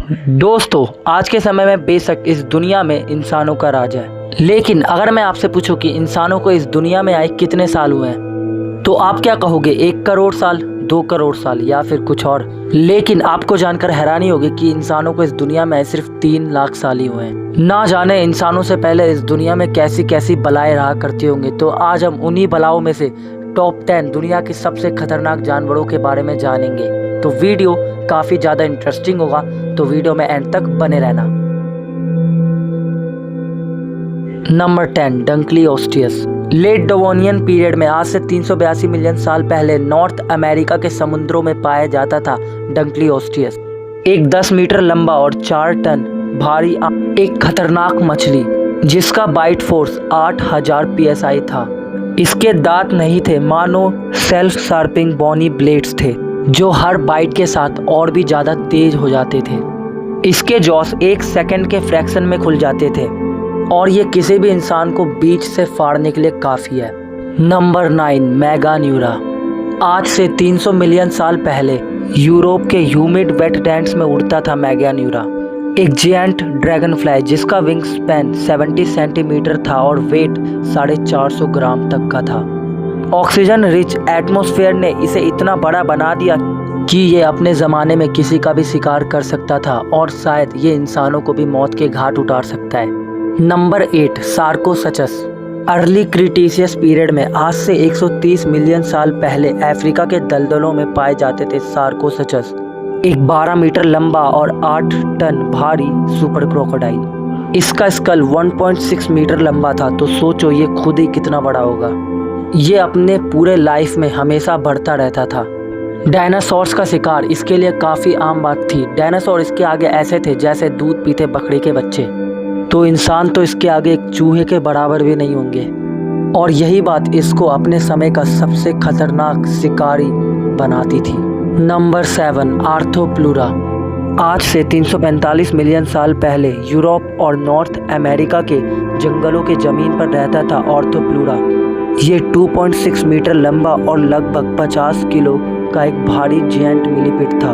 दोस्तों, आज के समय में बेशक इस दुनिया में इंसानों का राज है, लेकिन अगर मैं आपसे पूछूं कि इंसानों को इस दुनिया में आए कितने साल हुए हैं, तो आप क्या कहोगे? 1 करोड़ साल, 2 करोड़ साल या फिर कुछ और? लेकिन आपको जानकर हैरानी होगी कि इंसानों को इस दुनिया में आए सिर्फ 3 लाख साल ही हुए हैं। ना जाने इंसानों से पहले इस दुनिया में कैसी कैसी बलाएं रहा करती होंगी। तो आज हम उन्हीं बलाओं में से टॉप 10 दुनिया के सबसे खतरनाक जानवरों के बारे में जानेंगे। तो वीडियो काफ़ी ज़्यादा इंटरेस्टिंग होगा, तो वीडियो में एंड तक बने रहना। Number 10, Dunkleosteus. Late Devonian period में आज से 382 मिलियन साल पहले नॉर्थ अमेरिका के समुद्रों में पाया जाता था डंकलियोस्टियस। एक 10 मीटर लंबा और 4 टन भारी एक खतरनाक मछली जिसका बाइट फोर्स 8000 psi था। इसके दांत नहीं थे, मानो सेल्फ शार्पिंग बॉनी ब्लेड्स थे जो हर बाइट के साथ और भी ज़्यादा तेज हो जाते थे। इसके जॉस 1 सेकंड के फ्रैक्शन में खुल जाते थे और ये किसी भी इंसान को बीच से फाड़ने के लिए काफ़ी है। नंबर 9, मेगान्यूरा। आज से 300 मिलियन साल पहले यूरोप के ह्यूमिड वेटलैंड्स में उड़ता था मेगान्यूरा, एक जिएंट ड्रैगन फ्लाई जिसका विंग स्पैन 70 सेंटीमीटर था और वेट 450 ग्राम तक का था। ऑक्सीजन रिच एटमॉस्फेयर ने इसे इतना बड़ा बना दिया कि ये अपने ज़माने में किसी का भी शिकार कर सकता था और शायद ये इंसानों को भी मौत के घाट उतार सकता है। नंबर 8, सार्कोसचस। अर्ली क्रिटेशियस पीरियड में आज से 130 मिलियन साल पहले अफ्रीका के दलदलों में पाए जाते थे सार्कोसचस, एक 12 मीटर लंबा और 8 टन भारी सुपर क्रोकोडाइल। इसका स्कल 1.6 मीटर लंबा था, तो सोचो ये खुद ही कितना बड़ा होगा। ये अपने पूरे लाइफ में हमेशा बढ़ता रहता था। डायनासोर्स का शिकार इसके लिए काफ़ी आम बात थी। डायनासोर इसके आगे ऐसे थे जैसे दूध पीते बकरी के बच्चे, तो इंसान तो इसके आगे एक चूहे के बराबर भी नहीं होंगे। और यही बात इसको अपने समय का सबसे खतरनाक शिकारी बनाती थी। नंबर 7, आर्थ्रोप्लूरा। आज से 345 मिलियन साल पहले यूरोप और नॉर्थ अमेरिका के जंगलों के ज़मीन पर रहता था आर्थ्रोप्लूरा। ये 2.6 मीटर लंबा और लगभग 50 किलो का एक भारी जिएंट मिलीपीड था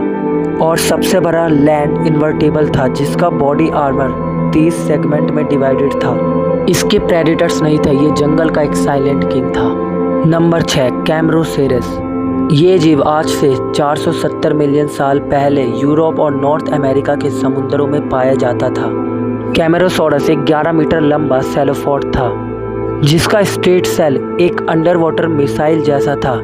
और सबसे बड़ा लैंड इन्वर्टेबल था जिसका बॉडी आर्मर 30 सेगमेंट में डिवाइडेड था। इसके प्रेडेटर्स नहीं थे, ये जंगल का एक साइलेंट किंग था। नंबर 6, कैमरोसेरस। ये जीव आज से 470 मिलियन साल पहले यूरोप और नॉर्थ अमेरिका के समुद्रों में पाया जाता था। कैमेरोसोरस एक 11 मीटर लंबा सेलोफोड था जिसका स्ट्रेट सेल एक अंडर वाटर मिसाइल जैसा था।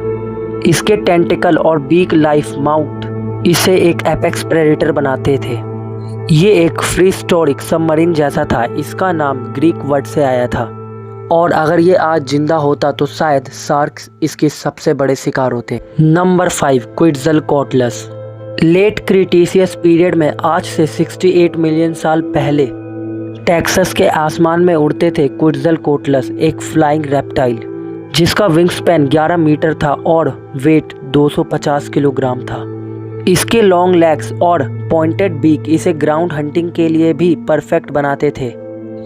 इसके टेंटिकल और बीक लाइफ माउथ इसे एक एपेक्स प्रेडेटर बनाते थे। ये एक प्रीहिस्टोरिक सबमरीन जैसा था। इसका नाम ग्रीक वर्ड से आया था और अगर ये आज जिंदा होता तो शायद शार्क्स इसके सबसे बड़े शिकार होते। नंबर 5, क्विट्ज़लकोटलस। लेट क्रिटेशियस पीरियड में आज से 68 मिलियन साल पहले टेक्सास के आसमान में उड़ते थे क्विट्ज़लकोटलस, एक फ्लाइंग रेप्टाइल जिसका विंग स्पैन 11 मीटर था और वेट 250 किलोग्राम था। इसके लॉन्ग लेग्स और पॉइंटेड बीक इसे ग्राउंड हंटिंग के लिए भी परफेक्ट बनाते थे।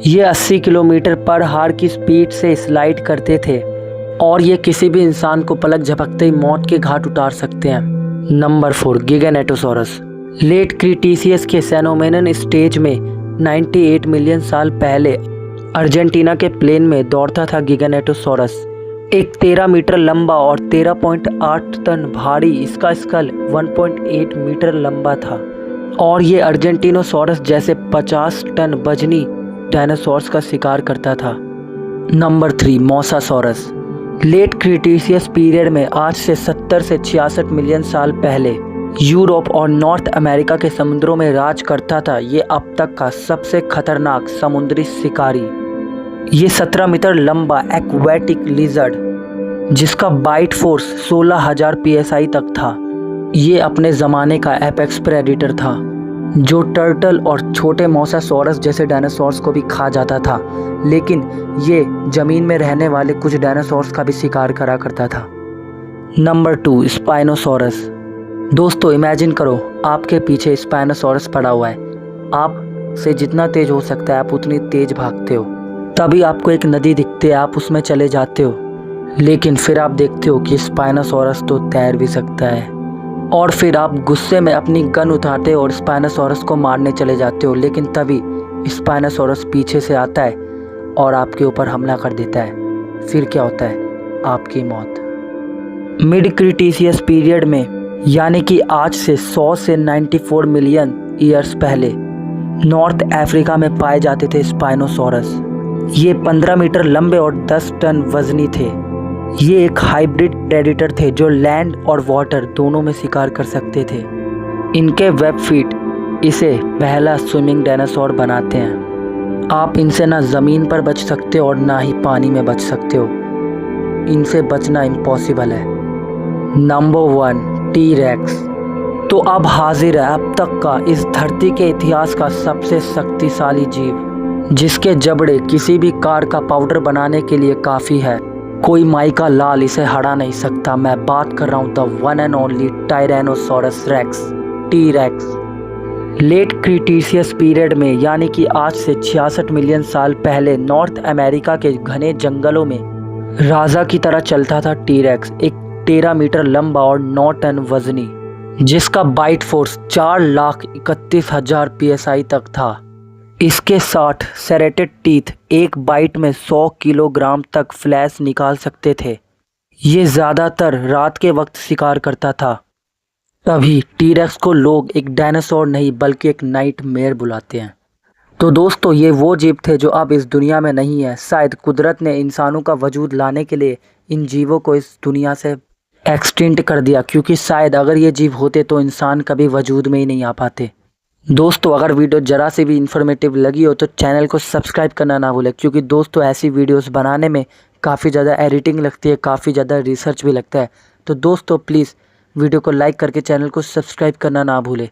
ये 80 किलोमीटर पर हार की स्पीड से स्लाइड करते थे और ये किसी भी इंसान को पलक झपकते ही मौत के घाट उतार सकते हैं। नंबर 4, गिगानेटोसॉरस। लेट क्रिटेशियस के सेनोमेनन स्टेज में 98 मिलियन साल पहले अर्जेंटीना के प्लेन में दौड़ता था गिगानेटोसॉरस, एक 13 मीटर लंबा और 13.8 टन भारी। इसका स्कल 1.8 मीटर लंबा था और ये अर्जेंटिनोसॉरस जैसे 50 टन वजनी डायनासोर्स का शिकार करता था। Number 3, mosasaurus. Late Cretaceous period में आज से 70 से 66 मिलियन साल पहले यूरोप और नॉर्थ अमेरिका के समुद्रों में राज करता था। ये अब तक का सबसे खतरनाक समुद्री शिकारी। ये 17 मीटर लंबा एक्वेटिक लिजर्ड जिसका बाइट फोर्स 16,000 psi तक था। ये अपने ज़माने का एपेक्स प्रेडेटर था जो टर्टल और छोटे मोसासॉरस जैसे डायनासोर्स को भी खा जाता था, लेकिन ये ज़मीन में रहने वाले कुछ डायनासोर्स का भी शिकार करा करता था। Number 2, spinosaurus. दोस्तों, इमेजिन करो आपके पीछे स्पाइनोसॉरस पड़ा हुआ है। आप से जितना तेज हो सकता है आप उतनी तेज भागते हो। तभी आपको एक नदी दिखती है, आप उसमें चले जाते हो, लेकिन फिर आप देखते हो कि स्पाइनोसॉरस तो तैर भी सकता है और फिर आप गुस्से में अपनी गन उठाते और स्पाइनोसॉरस को मारने चले जाते हो, लेकिन तभी स्पाइनोसॉरस पीछे से आता है और आपके ऊपर हमला कर देता है। फिर क्या होता है? आपकी मौत। मिड क्रिटेशियस पीरियड में, यानी कि आज से 100 से 94 मिलियन ईयर्स पहले, नॉर्थ अफ्रीका में पाए जाते थे स्पाइनोसॉरस। ये 15 मीटर लंबे और 10 टन वजनी थे। ये एक हाइब्रिड प्रेडेटर थे जो लैंड और वाटर दोनों में शिकार कर सकते थे। इनके वेब फीट इसे पहला स्विमिंग डायनासोर बनाते हैं। आप इनसे ना ज़मीन पर बच सकते हो और ना ही पानी में बच सकते हो। इनसे बचना इम्पॉसिबल है। Number 1, T-rex. तो अब हाजिर है अब तक का इस धरती के इतिहास का सबसे शक्तिशाली जीव, जिसके जबड़े किसी भी कार का पाउडर बनाने के लिए काफ़ी है। कोई माई का लाल इसे हरा नहीं सकता। मैं बात कर रहा हूँ the one and only tyrannosaurus rex, T rex. Late Cretaceous period में, यानी कि आज से 66 मिलियन साल पहले, नॉर्थ अमेरिका के घने जंगलों में राजा की तरह चलता था टी-रेक्स। एक 13 मीटर लंबा और 9 टन वजनी, जिसका बाइट फोर्स 4,31,000 PSI तक था। इसके 60 सेरेटेड टीथ एक बाइट में 100 किलोग्राम तक फ्लैश निकाल सकते थे। ये ज़्यादातर रात के वक्त शिकार करता था। तभी टी-रेक्स को लोग एक डायनासोर नहीं बल्कि एक नाइटमेयर बुलाते हैं। तो दोस्तों, ये वो जीव थे जो अब इस दुनिया में नहीं है। शायद कुदरत ने इंसानों का वजूद लाने के लिए इन जीवों को इस दुनिया से एक्सटिंक्ट कर दिया, क्योंकि शायद अगर ये जीव होते तो इंसान कभी वजूद में ही नहीं आ पाते। दोस्तों, अगर वीडियो ज़रा सी भी इन्फॉर्मेटिव लगी हो तो चैनल को सब्सक्राइब करना ना भूलें, क्योंकि दोस्तों ऐसी वीडियोस बनाने में काफ़ी ज़्यादा एडिटिंग लगती है, काफ़ी ज़्यादा रिसर्च भी लगता है। तो दोस्तों प्लीज़ वीडियो को लाइक करके चैनल को सब्सक्राइब करना ना भूलें।